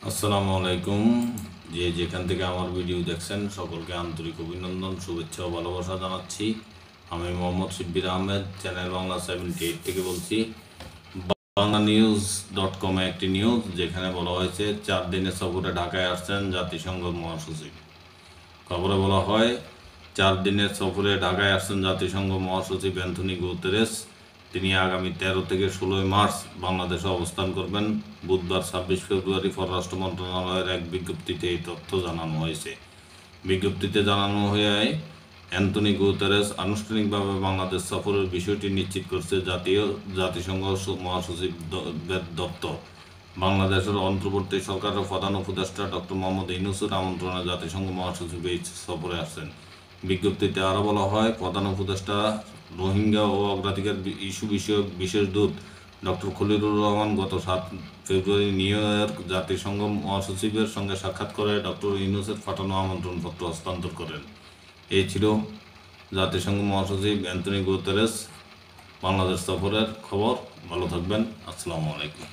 আসসালামু আলাইকুম। যেখান থেকে আমার ভিডিও দেখছেন সকলকে আন্তরিক অভিনন্দন, শুভেচ্ছা ও ভালোবাসা জানাচ্ছি। আমি মোহাম্মদ শিব্বির আহমেদ, চ্যানেল বাংলা 78 থেকে বলছি। বাংলানিউজ.com একটি নিউজ যেখানে বলা হয়েছে 4 দিনের সফরে ঢাকায় আসছেন জাতিসংঘ মহাসচিব। খবরে বলা হয় 4 দিনের সফরে ঢাকায় আসছেন জাতিসংঘ মহাসচিব অ্যান্টনি গুতেরেস। তিনি আগামী 13 থেকে 16 মার্চ বাংলাদেশে অবস্থান করবেন। বুধবার 26 ফেব্রুয়ারি পররাষ্ট্র মন্ত্রণালয়ের এক বিজ্ঞপ্তিতে এই তথ্য জানানো হয়েছে। বিজ্ঞপ্তিতে জানানো হয় অ্যান্টনি গুতেরেস আনুষ্ঠানিকভাবে বাংলাদেশ সফরের বিষয়টি নিশ্চিত করছে জাতিসংঘ মহাসচিবের দপ্তর। বাংলাদেশের অন্তর্বর্তী সরকারের প্রধান উপদেষ্টা ডক্টর মোহাম্মদ ইউনূসের আমন্ত্রণে জাতিসংঘ মহাসচিব এই সফরে আসছেন। বিজ্ঞপ্তিতে আরও বলা হয়, প্রধান উপদেষ্টা রোহিঙ্গা ও অগ্রাধিকার ইস্যু বিষয়ক বিশেষ দূত ডক্টর খলিলুর রহমান গত 7 ফেব্রুয়ারি নিউ ইয়র্ক জাতিসংঘ মহাসচিবের সঙ্গে সাক্ষাৎ করে ডক্টর ইউনূসের পাঠানো আমন্ত্রণপত্র হস্তান্তর করেন। এই ছিল জাতিসংঘ মহাসচিব অ্যান্টনি গুতেরেস বাংলাদেশ সফরের খবর। ভালো থাকবেন। আসসালামু আলাইকুম।